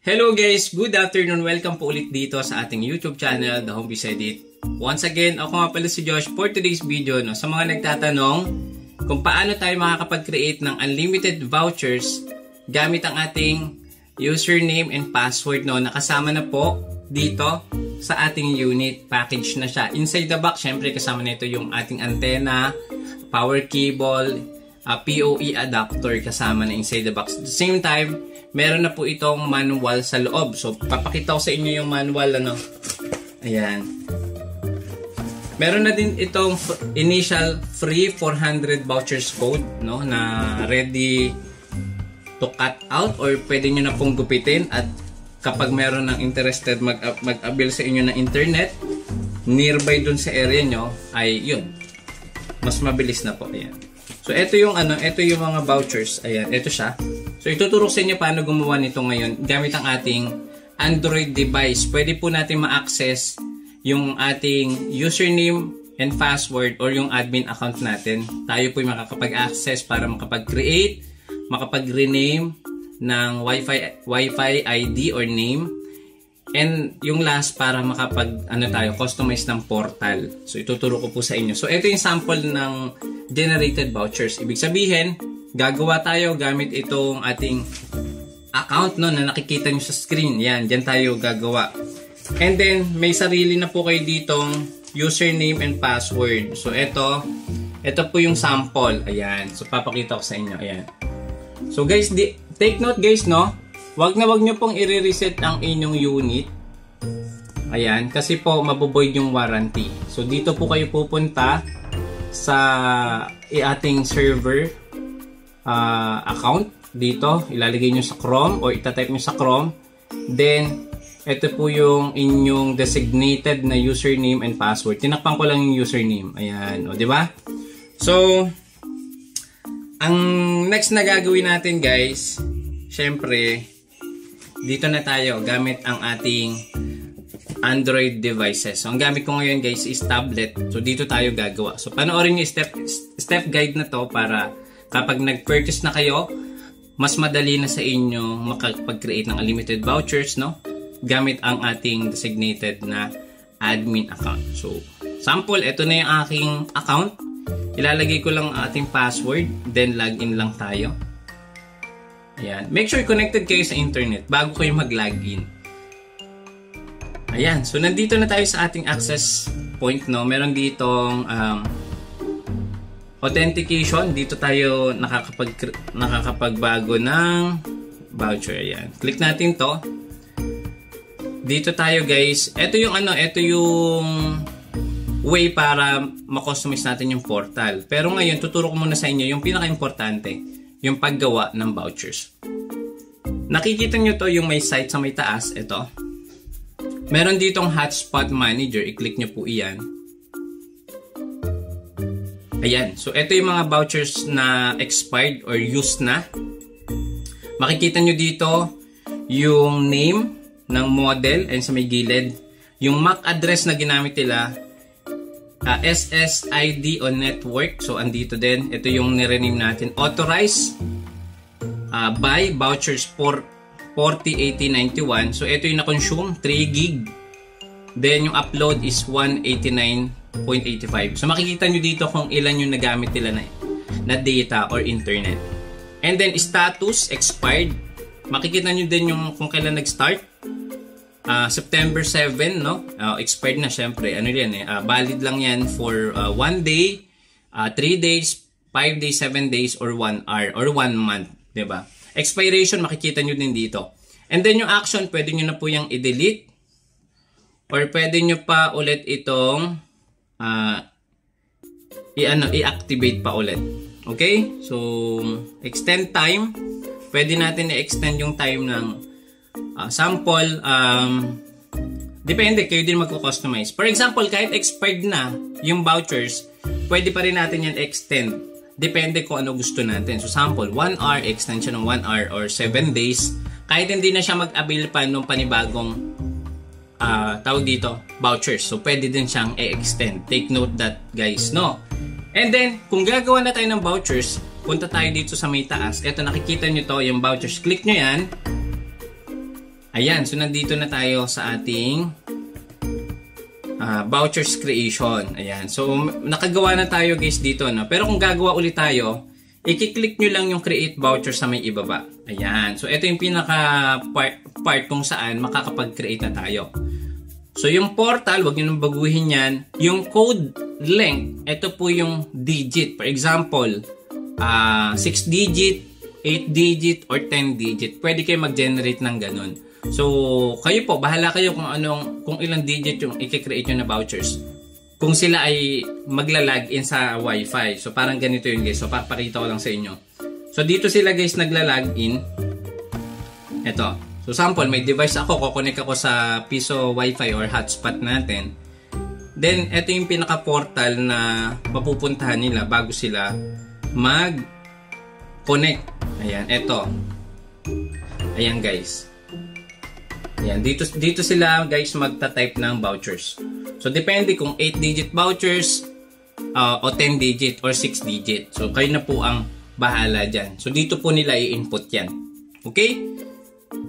Hello guys! Good afternoon! Welcome po ulit dito sa ating YouTube channel, The Home Biz Edit. Once again, ako nga pala si Josh for today's video. Sa mga nagtatanong kung paano tayo makakapag-create ng unlimited vouchers gamit ang ating username and password nakasama na po dito sa ating unit. Package na siya. Inside the box, syempre kasama na ito yung ating antenna, power cable, PoE adapter kasama na inside the box. At the same time, meron na po itong manual sa loob. So, papakita ko sa inyo yung manual, Ayan. Meron na din itong initial free 400 vouchers code, na ready to cut out or pwede nyo na pong gupitin. At kapag meron ng interested mag-avail sa inyo ng internet, nearby dun sa area nyo, ay yun. Mas mabilis na po. Ayan. So, ito yung mga vouchers. Ayan, ito siya. So, ituturo sa inyo paano gumawa nito ngayon gamit ang ating Android device. Pwede po natin ma-access yung ating username and password or yung admin account natin. Tayo po yung makakapag-access para makapag-create, makapag-rename ng Wi-Fi ID or name. And yung last para customize ng portal. So, ituturo ko po sa inyo. So, ito yung sample ng generated vouchers. Ibig sabihin, gagawa tayo gamit itong ating account na nakikita nyo sa screen. Yan, dyan tayo gagawa. And then, may sarili na po kayo ditong username and password. So, ito po yung sample. Ayan. So, papakita ko sa inyo. Ayan. So, guys, take note guys, wag nyo pong i-reset ang inyong unit. Ayan. Kasi po, mabuboid yung warranty. So, dito po kayo pupunta sa ating server account dito, ilalagay nyo sa Chrome o itatype nyo sa Chrome. Then, ito po yung inyong designated na username and password. Tinakpan ko lang yung username. Ayan, di ba? So, ang next na gagawin natin guys, syempre, dito na tayo gamit ang ating Android devices. So, ang gamit ko ngayon guys is tablet. So, dito tayo gagawa. So, panoorin nyo step guide na to para kapag nag-purchase na kayo, mas madali na sa inyo makapag-create ng unlimited vouchers, gamit ang ating designated na admin account. So, sample, ito na yung aking account. Ilalagay ko lang ang ating password, then login lang tayo. Ayan. Make sure connected kayo sa internet bago kayo mag-login. Ayan. So, nandito na tayo sa ating access point, Meron ditong authentication. Dito tayo nakakapagbago ng voucher. Ayan. Click natin to. Dito tayo guys. Ito yung way para ma-customize natin yung portal. Pero ngayon, tuturo ko muna sa inyo yung pinaka-importante, yung paggawa ng vouchers. Nakikita nyo to yung may site sa may taas. Ito. Meron ditong hotspot manager. I-click nyo po iyan. Ayan. So, ito yung mga vouchers na expired or used na. Makikita nyo dito yung name ng model and sa may gilid. Yung MAC address na ginamit nila, SSID on network. So, andito din. Ito yung nirename natin. Authorized by vouchers for 408091. So, ito yung na-consume. 3 gig. Then, yung upload is 189.85. So, makikita nyo dito kung ilan yung nagamit nila na data or internet. And then, status, expired. Makikita nyo din yung kung kailan nag-start. September 7, expired na syempre. Valid lang yan for 1 day, 3 days, 5 days, 7 days, or 1 hour, or 1 month. Diba? Expiration, makikita nyo din dito. And then, yung action, pwede nyo na po yung i-delete. Or pwede nyo pa ulit itong i-activate pa ulit. Okay? So, extend time. Pwede natin i-extend yung time ng sample. Depende, kayo din magko-customize. For example, kahit expired na yung vouchers, pwede pa rin natin yan extend. Depende kung ano gusto natin. So, sample, 1 hour, extension ng 1 hour or 7 days. Kahit hindi na siya mag-avail pa nung panibagong tawag dito, vouchers. So, pwede din siyang i-extend. Take note that, guys, And then, kung gagawa na tayo ng vouchers, punta tayo dito sa may taas. Ito, nakikita nyo to, yung vouchers. Click nyo yan. Ayan, so nandito na tayo sa ating vouchers creation. Ayan, so nakagawa na tayo guys dito, no? Pero kung gagawa ulit tayo, i-click nyo lang yung create voucher sa may ibaba. Ayan, so ito yung pinaka part kung saan makakapag-create na tayo. So yung portal, wag nyo nang baguhin yan. Yung code length, ito po yung digit. For example, 6 digit, 8 digit, or 10 digit. Pwede kayo mag-generate ng ganun. So, kayo po, bahala kayo kung ilang digit yung i-create nyo na vouchers. Kung sila ay magla-login sa Wi-Fi. So, parang ganito yun guys. So, papakita ko lang sa inyo. So, dito sila guys nagla-login. Ito. So, sample, may device ako. Kukonek ako sa piso Wi-Fi or hotspot natin. Then, ito yung pinaka-portal na mapupuntahan nila bago sila mag-connect. Ayan, ito. Ayan guys. Ayan, dito sila guys magta-type ng vouchers. So, depende kung 8-digit vouchers o 10-digit or 6-digit. So, kayo na po ang bahala dyan. So, dito po nila i-input yan. Okay?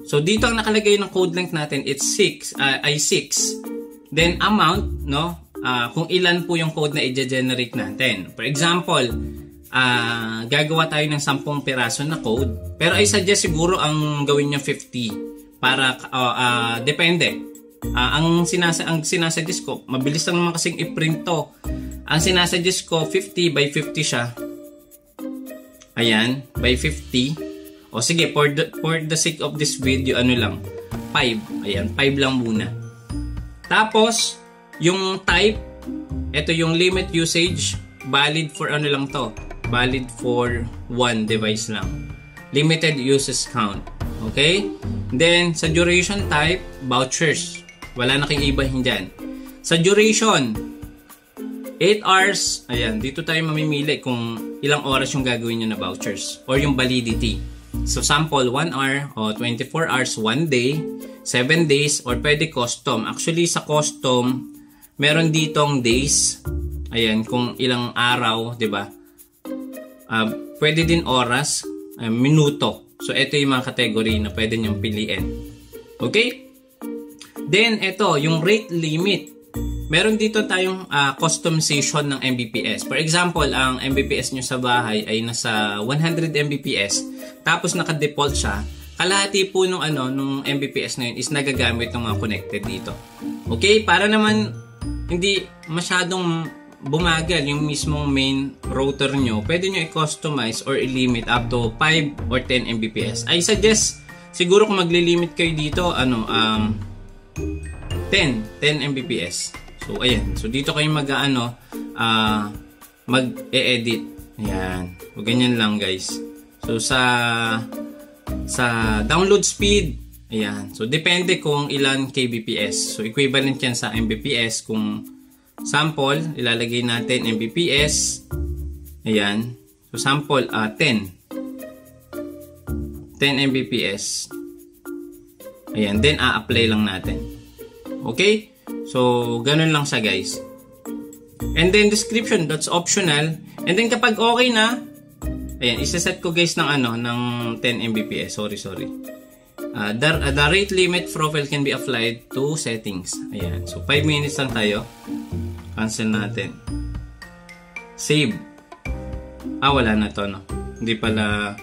So, dito ang nakalagay ng code length natin, it's 6. Then, amount, no? Kung ilan po yung code na i-generate natin. For example, gagawa tayo ng 10 piraso na code. Pero I suggest siguro ang gawin nyo 50. Para, depende. Ang sinasuggest ko, mabilis lang naman kasing i-print to. Ang sinasuggest ko, 50 by 50 siya. Ayan, by 50. O sige, for the sake of this video, ano lang, 5. Ayan, 5 lang muna. Tapos, yung type, ito yung limit usage, valid for ano lang to. Valid for 1 device lang. Limited uses count. Okay? Then, sa duration type, vouchers. Wala na kayong ibahin dyan. Sa duration, 8 hours. Ayan, dito tayo mamimili kung ilang oras yung gagawin nyo na vouchers. Or yung validity. So, sample, 1 hour o 24 hours, 1 day, 7 days, or pwede custom. Actually, sa custom, meron ditong days. Ayan, kung ilang araw, diba? Pwede din oras, minuto. So, ito yung mga category na pwede nyong piliin. Okay? Then, ito, yung rate limit. Meron dito tayong customization ng Mbps. For example, ang Mbps nyo sa bahay ay nasa 100 Mbps. Tapos, naka-default siya. Kalahati po nung Mbps na yun is nagagamit ng mga connected dito. Okay? Para naman hindi masyadong bumagal yung mismong main router nyo, pwede nyo i-customize or i-limit up to 5 or 10 Mbps. I suggest, siguro kung magli-limit kayo dito, 10 Mbps. So, ayan. So, dito kayo mag-e-edit. Ayan. So, ganyan lang, guys. So, sa download speed, ayan. So, depende kung ilan kbps. So, equivalent yan sa Mbps. Kung sample, ilalagay natin Mbps. Ayan. So, sample, 10 Mbps. Ayan. Then, apply lang natin. Okay? So, ganun lang siya, guys. And then, description, that's optional. And then, kapag okay na, ayan, isaset ko, guys, ng 10 Mbps. Sorry. The rate limit profile can be applied to settings. Ayan. So, 5 minutes lang tayo. Cancel natin. Save. Wala na to, no? Hindi pala.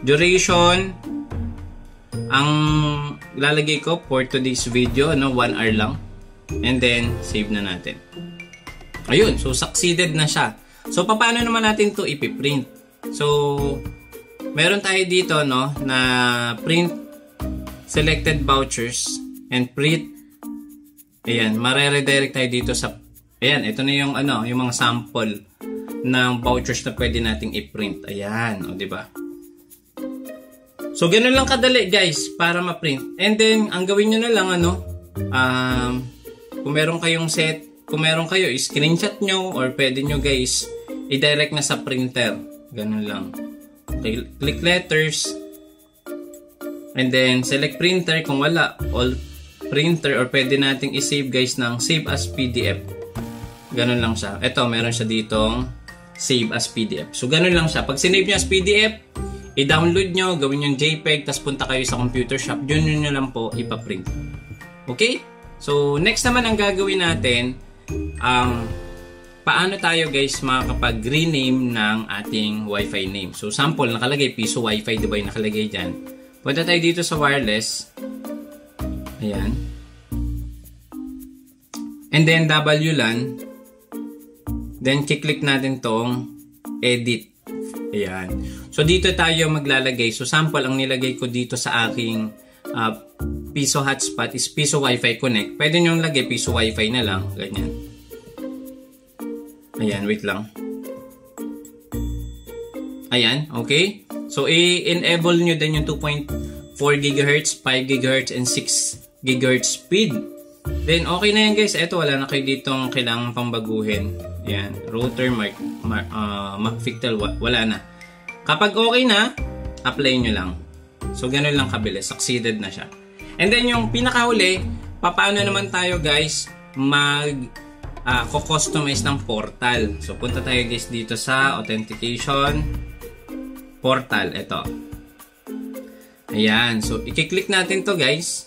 Duration. Ang lalagay ko for today's video, 1 hour lang. And then, save na natin. Ayun. So, succeeded na siya. So, paano naman natin to ipiprint? So, meron tayo dito, no, na print selected vouchers and print. Ayan, mare-redirect tayo dito sa, ayan, ito na yung yung mga sample ng vouchers na pwede nating i-print. Ayan, o, diba? So, ganun lang kadali, guys, para ma-print. And then, ang gawin nyo na lang, kung meron kayong kung meron kayo, screenshot nyo, or pwede nyo, guys, i-direct na sa printer. Ganun lang. Okay, click letters, and then, select printer. Kung wala, all printer, or pwede nating i-save, guys, ng save as PDF. Ganun lang siya. Ito, meron siya ditong save as PDF. So, ganun lang siya. Pag sinave nyo as PDF, I-download nyo, gawin yung JPEG, tapos punta kayo sa computer shop, yun nyo lang po ipaprint. Okay? So, next naman ang gagawin natin, paano tayo guys makakapag-rename ng ating Wi-Fi name. So, sample, nakalagay Piso Wi-Fi, diba yung nakalagay dyan. Punta tayo dito sa wireless. Ayan. And then, WLAN. Then, kiklik natin tong edit. Ayan. So, dito tayo maglalagay. So, sample, ang nilagay ko dito sa aking Piso hotspot is Piso Wi-Fi Connect. Pwede nyo lagay Piso Wi-Fi na lang. Ganyan. Ayan, wait lang. Ayan, okay. So, i-enable nyo din yung 2.4 GHz, 5 GHz, and 6 GHz speed. Then, okay na yan guys. Eto, wala na kayo ditong kailangan pang baguhin. Ayan, router, MacFictel, wala na. Kapag okay na, apply nyo lang. So, ganun lang kabilis. Succeeded na siya. And then, yung pinakahuli, paano naman tayo guys kustomize ng portal. So, punta tayo guys dito sa authentication portal. Ito. Ayan. So, i-click natin to guys.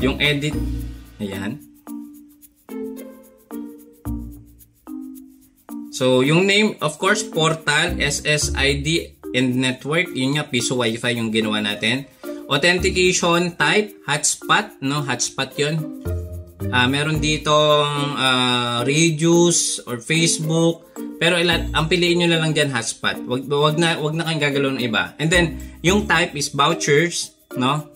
Yung edit. Ayan. So, yung name, of course, portal, SSID, and network. Yun nga, Piso Wi-Fi yung ginawa natin. Authentication type, hotspot. No? Hotspot yun. Meron ditong Radius or Facebook. Pero ang piliin nyo na lang dyan, hotspot. Wag na kayong gagalaw ng iba. And then, yung type is vouchers. No?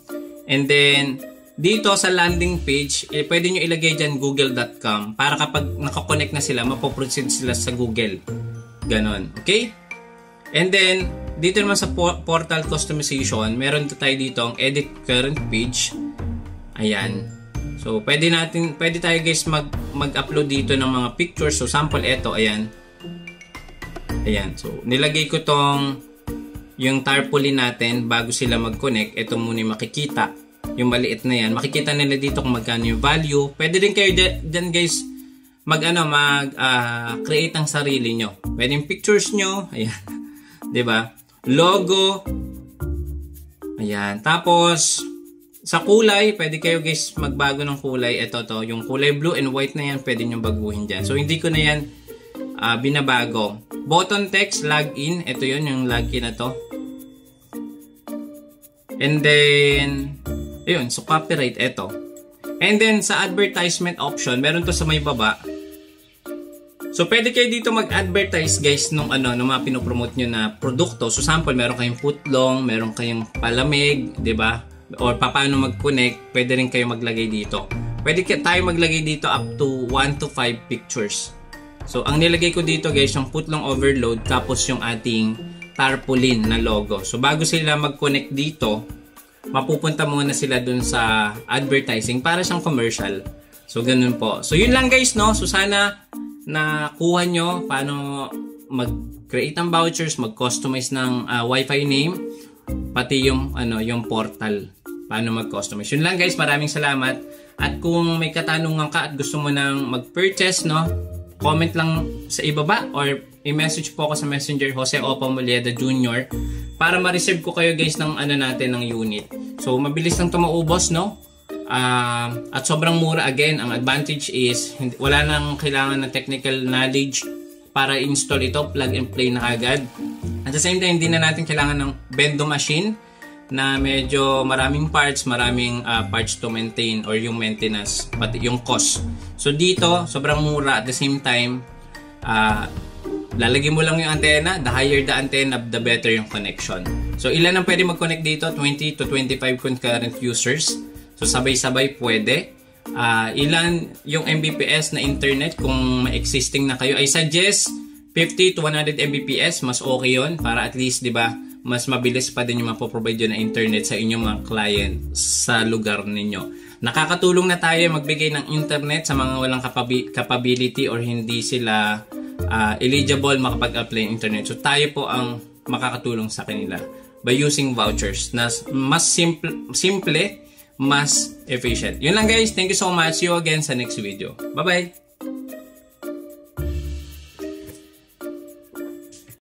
And then, dito sa landing page, pwede nyo ilagay dyan google.com para kapag nakakonect na sila, mapoproceed sila sa Google. Ganon. Okay? And then, dito naman sa portal customization, meron tayo dito ang edit current page. Ayan. So, pwede tayo guys mag-upload dito ng mga pictures. So, sample ito, ayan. Ayan. So, nilagay ko yung tarpaulin natin bago sila mag-connect. Ito muna yung makikita. Yung maliit na yan. Makikita nila dito kung magkano yung value. Pwede din kayo dyan guys create ang sarili nyo. Pwede yung pictures nyo. Ayan. Diba? Logo. Ayan. Tapos, sa kulay, pwede kayo guys magbago ng kulay. Ito to. Yung kulay blue and white na yan, pwede nyo baguhin dyan. So, hindi ko na yan binabago. Button text, login. Ito yun, yung login na to. And then, ayun, so copyright, ito. And then, sa advertisement option, meron to sa may baba. So, pwede kayo dito mag-advertise guys nung mga pinopromote nyo na produkto. So, sample, meron kayong footlong, meron kayong palamig, di ba? Or paano mag-connect, pwede rin kayo maglagay dito. Pwede tayo maglagay dito up to 1 to 5 pictures. So, ang nilagay ko dito guys, yung footlong overload, tapos yung ating tarpaulin na logo. So, bago sila mag-connect dito, mapupunta muna sila dun sa advertising para siyang commercial. So, ganun po. So, yun lang guys, no? So, sana nakuha nyo paano mag-create ng vouchers, mag-customize ng Wi-Fi name, pati yung portal, paano mag-customize. Yun lang guys, maraming salamat. At kung may katanungan ka at gusto mo nang mag-purchase, no, comment lang sa ibaba or i-message po ako sa Messenger, Jose Opa Moleda Jr. para ma-reserve ko kayo guys ng natin ng unit. So, mabilis lang ito maubos, no? At sobrang mura. Again, ang advantage is wala nang kailangan ng technical knowledge para install ito, plug and play na agad. At the same time, hindi na natin kailangan ng bendo machine na medyo maraming parts to maintain or yung maintenance, pati yung cost. So dito, sobrang mura. At the same time, lalagyan mo lang yung antenna. The higher the antenna, the better yung connection. So ilan ang pwede mag-connect dito? 20 to 25 concurrent users. So sabay-sabay pwede. Ilan yung Mbps na internet kung may existing na kayo? I suggest 50 to 100 Mbps. Mas okay yun para at least, di ba, mas mabilis pa din yung mapoprovide yun na internet sa inyong mga client sa lugar ninyo. Nakakatulong na tayo magbigay ng internet sa mga walang capability or hindi sila eligible makapag-apply ng internet. So tayo po ang makakatulong sa kanila by using vouchers na mas simple, mas efficient. Yun lang guys. Thank you so much. See you again sa next video. Bye-bye!